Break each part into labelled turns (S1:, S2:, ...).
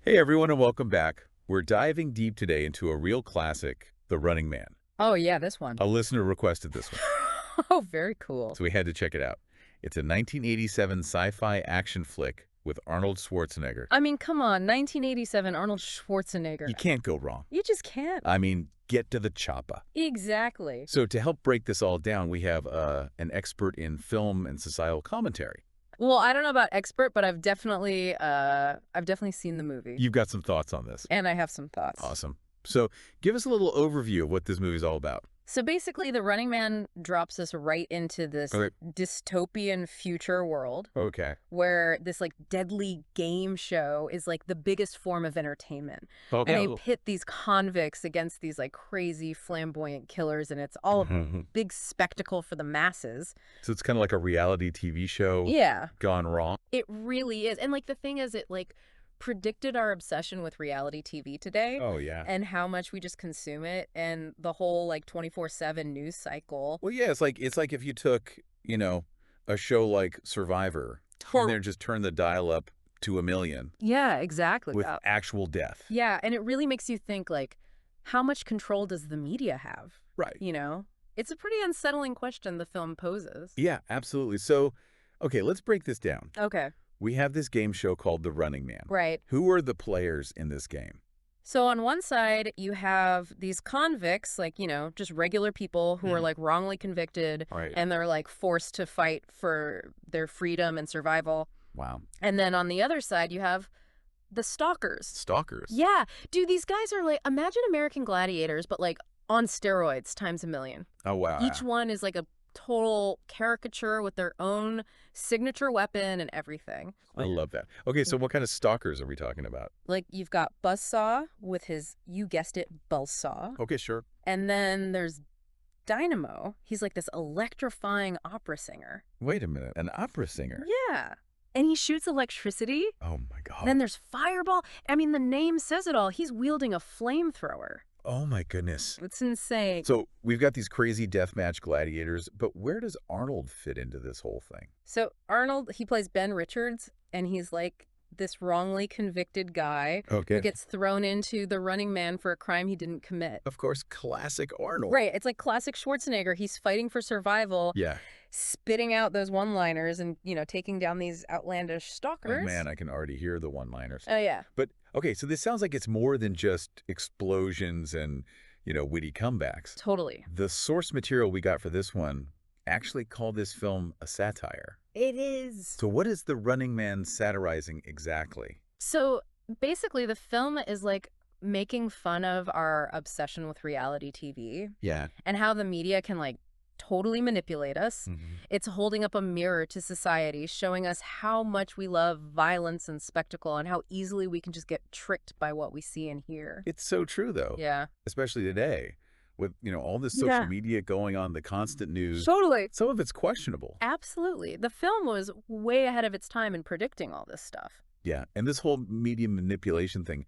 S1: Hey everyone and welcome back. We're diving deep today into a real classic, The Running Man.
S2: Oh, yeah, this one.
S1: A listener requested this one,
S2: Oh, very cool.
S1: so we had to check it out. It's a 1987 sci-fi action flick with Arnold Schwarzenegger.
S2: I mean, come on, 1987, Arnold Schwarzenegger.
S1: You can't go wrong.
S2: You just can't.
S1: I mean, get to the choppa.
S2: Exactly.
S1: So to help break this all down, we have an expert in film and societal commentary.
S2: Well, I don't know about expert, but I've definitely seen the movie.
S1: You've got some thoughts on this.
S2: And I have some thoughts.
S1: Awesome. So give us a little overview of what this movie's all about.
S2: So basically, The Running Man drops us right into this dystopian future world
S1: Okay.
S2: where this like deadly game show is like the biggest form of entertainment.
S1: Okay.
S2: And they pit these convicts against these like crazy flamboyant killers, and it's all a big spectacle for the masses.
S1: So it's kind of like a reality TV show
S2: Yeah,
S1: gone wrong.
S2: it really is. And like the thing is, it like predicted our obsession with reality TV today.
S1: Oh, yeah.
S2: And how much we just consume it, and the whole like 24/7 news cycle.
S1: Well, yeah, it's like if you took, a show like Survivor and then just turn the dial up to 1,000,000
S2: Yeah, exactly.
S1: with actual death.
S2: Yeah, and it really makes you think like, how much control does the media have?
S1: Right.
S2: You know? It's a pretty unsettling question the film poses.
S1: Yeah, absolutely. So, okay, let's break this down.
S2: Okay,
S1: We have this game show called The Running Man.
S2: right.
S1: Who are the players in this game?
S2: So on one side, you have these convicts, like, just regular people who are like wrongly convicted,
S1: Right.
S2: and they're like forced to fight for their freedom and survival.
S1: Wow.
S2: And then on the other side, you have the stalkers.
S1: Stalkers.
S2: Yeah. Dude, these guys are like, imagine American Gladiators, but like on steroids times a million.
S1: Oh, wow.
S2: Each one is like a total caricature with their own signature weapon and everything.
S1: I love that. Okay, so what kind of stalkers are we talking about?
S2: Like you've got Buzzsaw with his, you guessed it, buzzsaw.
S1: Okay, sure.
S2: And then there's Dynamo. He's like this electrifying opera singer.
S1: Wait a minute. An opera singer?
S2: Yeah. And he shoots electricity.
S1: Oh, my God.
S2: Then there's Fireball. I mean, the name says it all. He's wielding a flamethrower.
S1: Oh, my goodness.
S2: It's insane.
S1: So we've got these crazy deathmatch gladiators, but where does Arnold fit into this whole thing?
S2: So Arnold, he plays Ben Richards, and he's like this wrongly convicted guy who
S1: Okay.
S2: gets thrown into the Running Man for a crime he didn't commit.
S1: Of course, classic Arnold.
S2: Right. It's like classic Schwarzenegger. He's fighting for survival,
S1: Yeah.
S2: spitting out those one-liners and, taking down these outlandish stalkers.
S1: Oh, man, I can already hear the one-liners.
S2: Oh, yeah.
S1: But, okay, so this sounds like it's more than just explosions and, witty comebacks.
S2: Totally.
S1: The source material we got for this one actually called this film a satire.
S2: It is.
S1: So what is The Running Man satirizing exactly?
S2: So basically, the film is like making fun of our obsession with reality TV
S1: Yeah.
S2: and how the media can like totally manipulate us. It's holding up a mirror to society, showing us how much we love violence and spectacle and how easily we can just get tricked by what we see and hear.
S1: It's so true, though.
S2: Yeah.
S1: Especially today with, all this social
S2: Yeah.
S1: media going on, the constant news.
S2: Totally.
S1: Some of it's questionable.
S2: Absolutely. The film was way ahead of its time in predicting all this stuff.
S1: Yeah. And this whole media manipulation thing,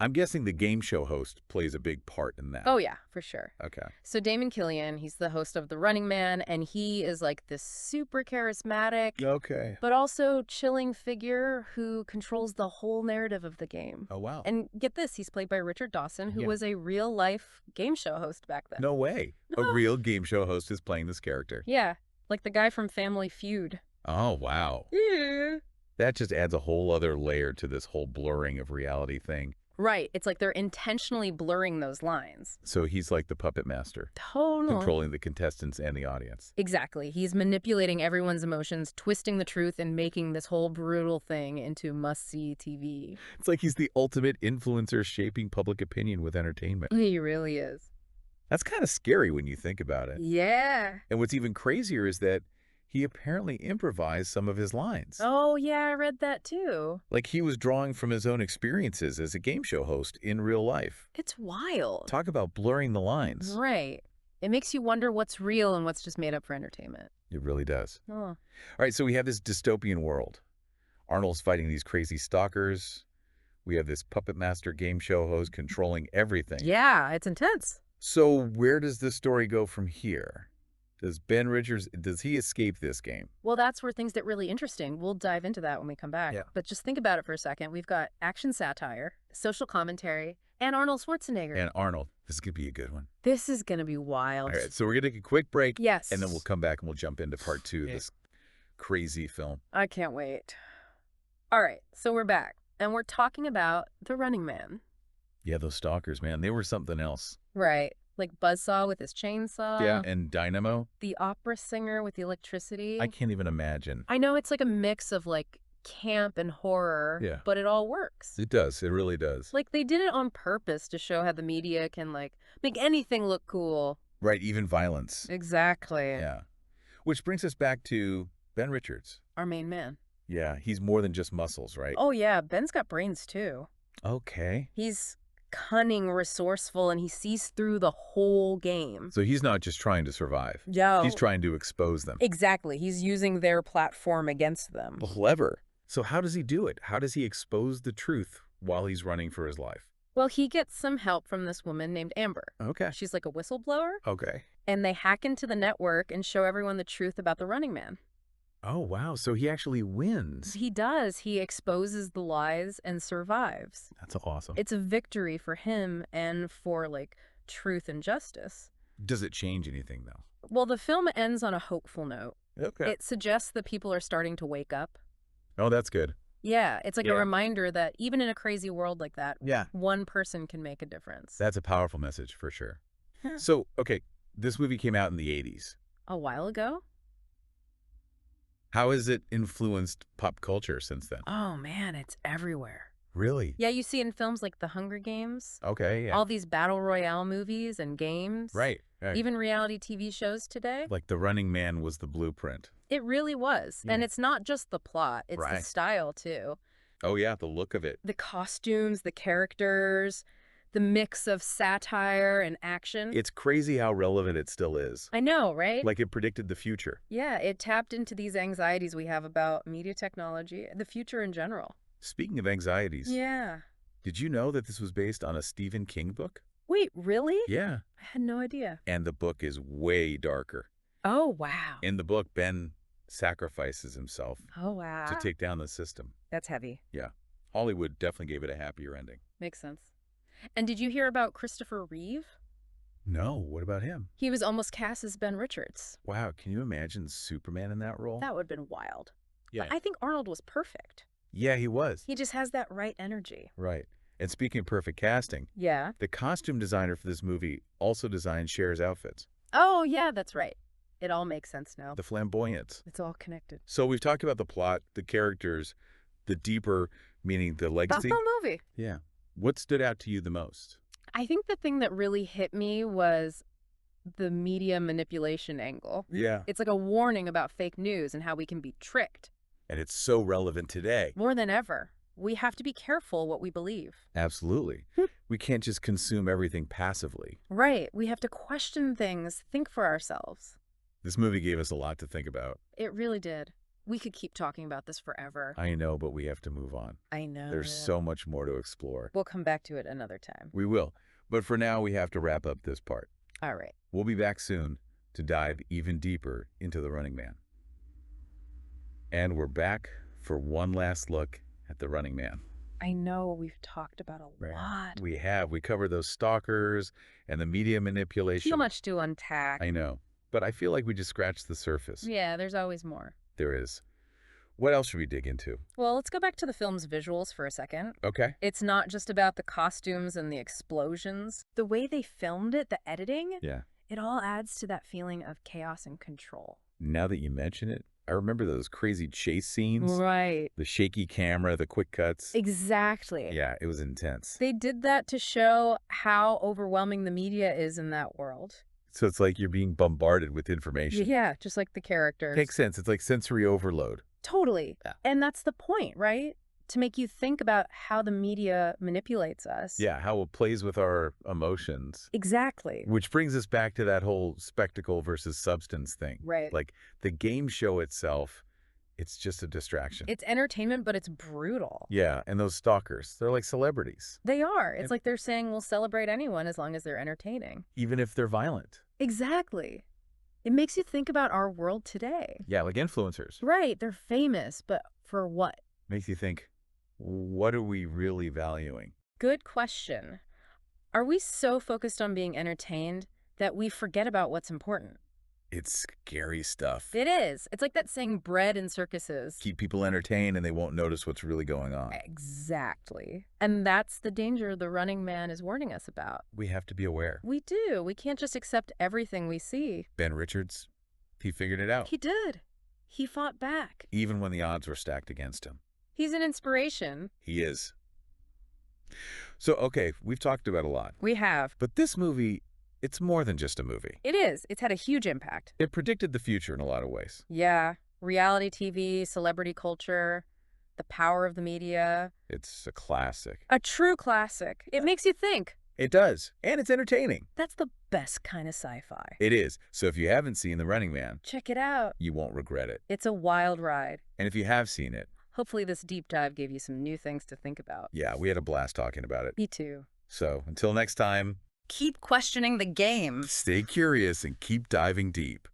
S1: I'm guessing the game show host plays a big part in that.
S2: Oh, yeah, for sure.
S1: Okay.
S2: So Damon Killian, he's the host of The Running Man, and he is like this super charismatic,
S1: Okay.
S2: but also chilling figure who controls the whole narrative of the game.
S1: Oh, wow.
S2: And get this, he's played by Richard Dawson, who
S1: Yeah.
S2: was a real-life game show host back then.
S1: No way. A real game show host is playing this character.
S2: Yeah, like the guy from Family Feud.
S1: Oh, wow.
S2: Yeah.
S1: That just adds a whole other layer to this whole blurring of reality thing.
S2: Right. It's like they're intentionally blurring those lines.
S1: So he's like the puppet master,
S2: Totally.
S1: controlling the contestants and the audience.
S2: Exactly. He's manipulating everyone's emotions, twisting the truth, and making this whole brutal thing into must-see TV.
S1: It's like he's the ultimate influencer shaping public opinion with entertainment.
S2: He really is.
S1: That's kind of scary when you think about it.
S2: Yeah.
S1: And what's even crazier is that he apparently improvised some of his lines.
S2: Oh, yeah, I read that too.
S1: Like he was drawing from his own experiences as a game show host in real life.
S2: It's wild.
S1: Talk about blurring the lines.
S2: Right. It makes you wonder what's real and what's just made up for entertainment.
S1: It really does.
S2: Oh.
S1: All right, so we have this dystopian world. Arnold's fighting these crazy stalkers. We have this puppet master game show host controlling everything.
S2: Yeah, it's intense.
S1: So where does this story go from here? Does Ben Richards, does he escape this game?
S2: Well, that's where things get really interesting. We'll dive into that when we come back.
S1: Yeah.
S2: But just think about it for a second. We've got action satire, social commentary, and Arnold Schwarzenegger.
S1: And Arnold. This could be a good one.
S2: This is going to be wild.
S1: All right, so we're going to take a quick break.
S2: Yes.
S1: And then we'll come back and we'll jump into part 2 of this crazy film.
S2: I can't wait. All right, so we're back. And we're talking about The Running Man.
S1: Yeah, those stalkers, man. They were something else.
S2: Right. Like Buzzsaw with his chainsaw.
S1: Yeah, and Dynamo.
S2: The opera singer with the electricity.
S1: I can't even imagine.
S2: I know it's like a mix of like camp and horror,
S1: Yeah.
S2: but it all works.
S1: It does. It really does.
S2: Like they did it on purpose to show how the media can like make anything look cool.
S1: Right, even violence.
S2: Exactly.
S1: Yeah. Which brings us back to Ben Richards.
S2: Our main man.
S1: Yeah, he's more than just muscles, right?
S2: Oh yeah, Ben's got brains too.
S1: Okay.
S2: He's cunning, resourceful, and he sees through the whole game.
S1: So he's not just trying to survive.
S2: No.
S1: He's trying to expose them.
S2: Exactly. He's using their platform against them.
S1: Clever. So how does he do it? How does he expose the truth while he's running for his life?
S2: Well, he gets some help from this woman named Amber.
S1: Okay.
S2: She's like a whistleblower,
S1: Okay.
S2: and they hack into the network and show everyone the truth about the Running Man.
S1: Oh, wow. So he actually wins.
S2: He does. He exposes the lies and survives.
S1: That's awesome.
S2: It's a victory for him and for, like, truth and justice.
S1: Does it change anything, though?
S2: Well, the film ends on a hopeful note.
S1: Okay.
S2: It suggests that people are starting to wake up.
S1: Oh, that's good.
S2: Yeah, it's like
S1: Yeah.
S2: a reminder that even in a crazy world like that,
S1: Yeah.
S2: one person can make a difference.
S1: That's a powerful message for sure.
S2: Huh.
S1: So, okay, this movie came out in the 80s.
S2: A while ago?
S1: How has it influenced pop culture since then?
S2: Oh, man, it's everywhere.
S1: Really?
S2: Yeah, you see it in films like The Hunger Games,
S1: Okay, yeah.
S2: all these battle royale movies and games.
S1: Right.
S2: Even reality TV shows today.
S1: Like The Running Man was the blueprint.
S2: It really was.
S1: Yeah.
S2: And it's not just the plot, it's the
S1: Right.
S2: style, too.
S1: Oh, yeah, the look of it.
S2: The costumes, the characters, the mix of satire and action.
S1: It's crazy how relevant it still is.
S2: I know, right?
S1: Like it predicted the future.
S2: Yeah, it tapped into these anxieties we have about media technology, the future in general.
S1: Speaking of anxieties,
S2: Yeah.
S1: did you know that this was based on a Stephen King book?
S2: Wait, really?
S1: Yeah.
S2: I had no idea.
S1: And the book is way darker.
S2: Oh, wow.
S1: In the book, Ben sacrifices himself
S2: Oh, wow.
S1: to take down the system.
S2: That's heavy.
S1: Yeah. Hollywood definitely gave it a happier ending.
S2: Makes sense. And did you hear about Christopher Reeve?
S1: No, what about him?
S2: He was almost cast as Ben Richards.
S1: Wow, can you imagine Superman in that role?
S2: That would have been wild.
S1: Yeah.
S2: But I think Arnold was perfect.
S1: Yeah, he was.
S2: He just has that right energy.
S1: Right. And speaking of perfect casting,
S2: Yeah.
S1: the costume designer for this movie also designed Cher's outfits.
S2: Oh, yeah, that's right. It all makes sense now.
S1: The flamboyance.
S2: It's all connected.
S1: So we've talked about the plot, the characters, the deeper meaning the
S2: That's
S1: legacy.
S2: the movie.
S1: Yeah. What stood out to you the most?
S2: I think the thing that really hit me was the media manipulation angle.
S1: Yeah.
S2: It's like a warning about fake news and how we can be tricked.
S1: And it's so relevant today.
S2: More than ever. We have to be careful what we believe.
S1: Absolutely. We can't just consume everything passively.
S2: Right. We have to question things, think for ourselves.
S1: This movie gave us a lot to think about.
S2: It really did. We could keep talking about this forever.
S1: I know, but we have to move on.
S2: I know.
S1: There's so much more to explore.
S2: We'll come back to it another time.
S1: We will. But for now, we have to wrap up this part.
S2: All right.
S1: We'll be back soon to dive even deeper into The Running Man. And we're back for one last look at The Running Man.
S2: I know we've talked about a lot.
S1: We have. We covered those stalkers and the media manipulation.
S2: So much to unpack.
S1: I know. But I feel like we just scratched the surface.
S2: Yeah, there's always more.
S1: There is. What else should we dig into?
S2: Well, let's go back to the film's visuals for a second.
S1: Okay.
S2: It's not just about the costumes and the explosions. The way they filmed it, the editing,
S1: Yeah.
S2: it all adds to that feeling of chaos and control.
S1: Now that you mention it, I remember those crazy chase scenes.
S2: Right.
S1: The shaky camera, the quick cuts.
S2: Exactly.
S1: Yeah, it was intense.
S2: They did that to show how overwhelming the media is in that world.
S1: So it's like you're being bombarded with information.
S2: Yeah, just like the characters.
S1: Makes sense. It's like sensory overload.
S2: Totally.
S1: Yeah.
S2: And that's the point, right? To make you think about how the media manipulates us.
S1: Yeah, how it plays with our emotions.
S2: Exactly.
S1: Which brings us back to that whole spectacle versus substance thing.
S2: Right.
S1: Like the game show itself, it's just a distraction.
S2: It's entertainment, but it's brutal.
S1: Yeah, and those stalkers, they're like celebrities,
S2: They are. It's like they're saying we'll celebrate anyone as long as they're entertaining.
S1: even if they're violent.
S2: Exactly. It makes you think about our world today.
S1: Yeah, like influencers.
S2: Right, they're famous, but for what?
S1: Makes you think, what are we really valuing?
S2: Good question. Are we so focused on being entertained that we forget about what's important?
S1: It's scary stuff.
S2: It is. It's like that saying bread in circuses.
S1: Keep people entertained and they won't notice what's really going on.
S2: Exactly. And that's the danger the Running Man is warning us about.
S1: We have to be aware.
S2: We do. We can't just accept everything we see.
S1: Ben Richards, he figured it out.
S2: He did. He fought back.
S1: Even when the odds were stacked against him.
S2: He's an inspiration.
S1: He is. So, okay, we've talked about a lot.
S2: We have.
S1: But this movie, it's more than just a movie.
S2: It is. It's had a huge impact.
S1: It predicted the future in a lot of ways.
S2: Yeah. Reality TV, celebrity culture, the power of the media.
S1: It's a classic.
S2: A true classic. It makes you think.
S1: It does. And it's entertaining.
S2: That's the best kind of sci-fi.
S1: It is. So if you haven't seen The Running Man,
S2: Check it out.
S1: you won't regret it.
S2: It's a wild ride.
S1: And if you have seen it,
S2: Hopefully this deep dive gave you some new things to think about.
S1: yeah, we had a blast talking about it.
S2: Me too.
S1: So until next time,
S2: Keep questioning the game.
S1: stay curious and keep diving deep.